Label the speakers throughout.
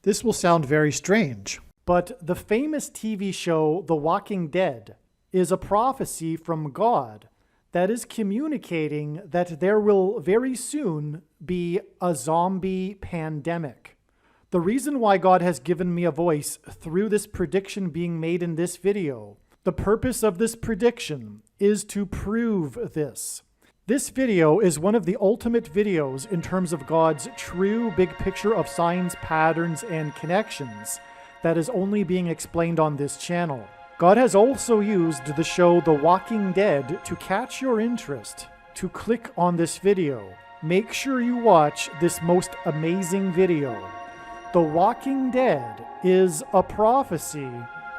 Speaker 1: This will sound very strange, but the famous TV show The Walking Dead is a prophecy from God that is communicating that there will very soon be a zombie pandemic. The reason why God has given me a voice through this prediction being made in this video, the purpose of this prediction is to prove this. This video is one of the ultimate videos in terms of God's true big picture of signs, patterns, and connections that is only being explained on this channel. God has also used the show The Walking Dead to catch your interest, to click on this video. Make sure you watch this most amazing video. The Walking Dead is a prophecy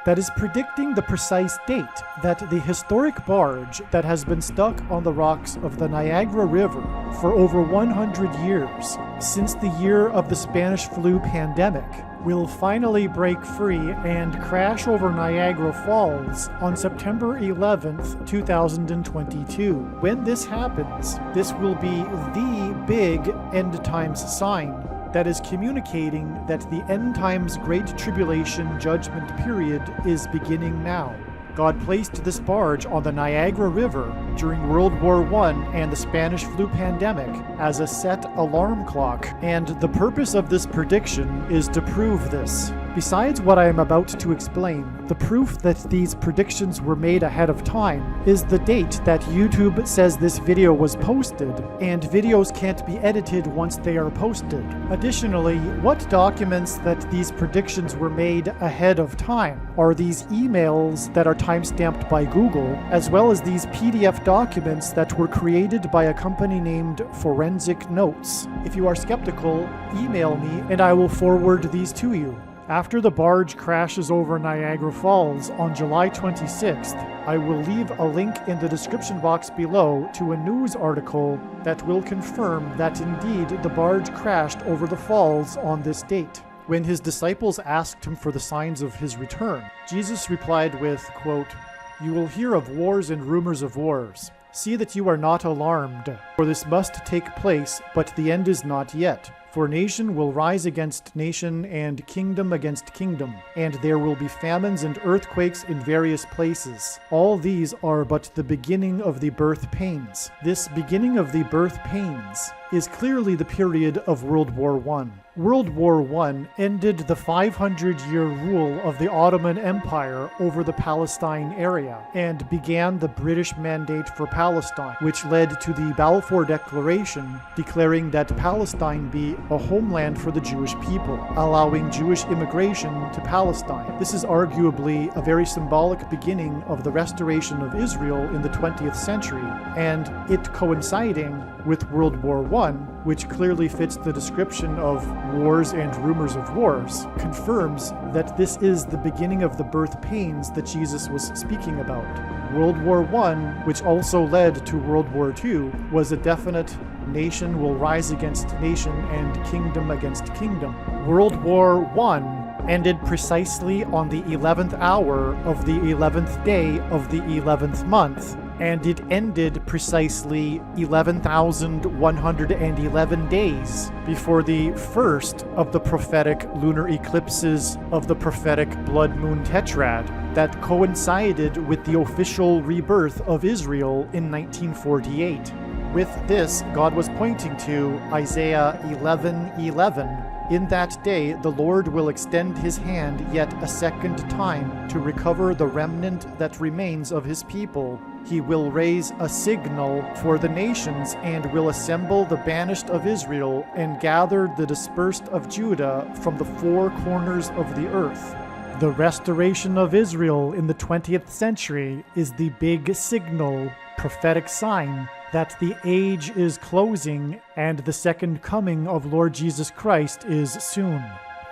Speaker 1: that is predicting the precise date that the historic barge that has been stuck on the rocks of the Niagara River for over 100 years, since the year of the Spanish flu pandemic, will finally break free and crash over Niagara Falls on September 11th, 2022. When this happens, this will be the big end times sign that is communicating that the end times Great Tribulation judgment period is beginning now. God placed this barge on the Niagara River during World War I and the Spanish flu pandemic as a set alarm clock, and the purpose of this prediction is to prove this. Besides what I am about to explain, the proof that these predictions were made ahead of time is the date that YouTube says this video was posted, and videos can't be edited once they are posted. Additionally, what documents that these predictions were made ahead of time are these emails that are timestamped by Google, as well as these PDF documents that were created by a company named Forensic Notes. If you are skeptical, email me and I will forward these to you. After the barge crashes over Niagara Falls on July 26th, I will leave a link in the description box below to a news article that will confirm that indeed the barge crashed over the falls on this date. When his disciples asked him for the signs of his return, Jesus replied with, quote, "You will hear of wars and rumors of wars. See that you are not alarmed, for this must take place, but the end is not yet. For nation will rise against nation and kingdom against kingdom, and there will be famines and earthquakes in various places. All these are but the beginning of the birth pains." This beginning of the birth pains is clearly the period of World War I. World War I ended the 500-year rule of the Ottoman Empire over the Palestine area and began the British Mandate for Palestine, which led to the Balfour Declaration declaring that Palestine be a homeland for the Jewish people, allowing Jewish immigration to Palestine. This is arguably a very symbolic beginning of the restoration of Israel in the 20th century, and it coinciding with World War I, which clearly fits the description of wars and rumors of wars, confirms that this is the beginning of the birth pains that Jesus was speaking about. World War I, which also led to World War II, was a definite nation will rise against nation and kingdom against kingdom. World War I ended precisely on the 11th hour of the 11th day of the 11th month, and it ended precisely 11,111 days before the first of the prophetic lunar eclipses of the prophetic blood moon tetrad that coincided with the official rebirth of Israel in 1948. With this, God was pointing to Isaiah 11:11. In that day, the Lord will extend his hand yet a second time to recover the remnant that remains of his people. He will raise a signal for the nations and will assemble the banished of Israel and gather the dispersed of Judah from the four corners of the earth. The restoration of Israel in the 20th century is the big signal, prophetic sign that the age is closing and the second coming of Lord Jesus Christ is soon.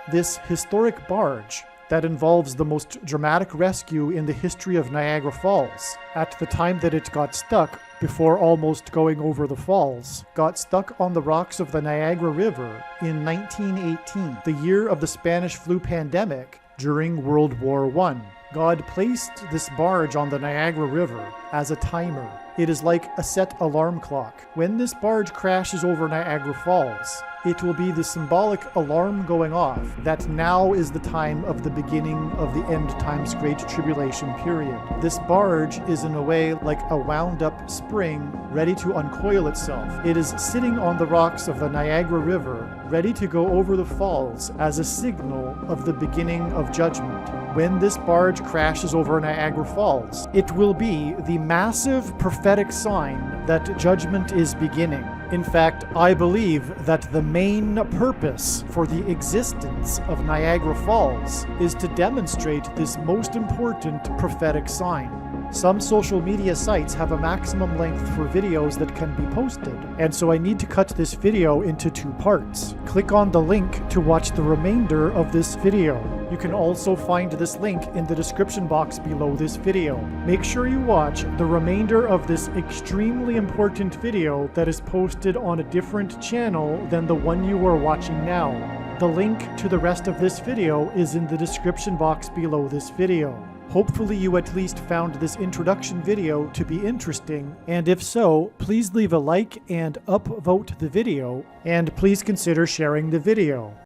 Speaker 1: This historic barge that involves the most dramatic rescue in the history of Niagara Falls, at the time that it got stuck before almost going over the falls, got stuck on the rocks of the Niagara River in 1918, the year of the Spanish flu pandemic during World War I. God placed this barge on the Niagara River as a timer. It is like a set alarm clock. When this barge crashes over Niagara Falls, it will be the symbolic alarm going off that now is the time of the beginning of the end times Great Tribulation period. This barge is in a way like a wound up spring ready to uncoil itself. It is sitting on the rocks of the Niagara River, ready to go over the falls as a signal of the beginning of judgment. When this barge crashes over Niagara Falls, it will be the massive prophetic sign that judgment is beginning. In fact, I believe that the main purpose for the existence of Niagara Falls is to demonstrate this most important prophetic sign. Some social media sites have a maximum length for videos that can be posted, and so I need to cut this video into 2 parts. Click on the link to watch the remainder of this video. You can also find this link in the description box below this video. Make sure you watch the remainder of this extremely important video that is posted on a different channel than the one you are watching now. The link to the rest of this video is in the description box below this video. Hopefully you at least found this introduction video to be interesting, and if so, please leave a like and upvote the video, and please consider sharing the video.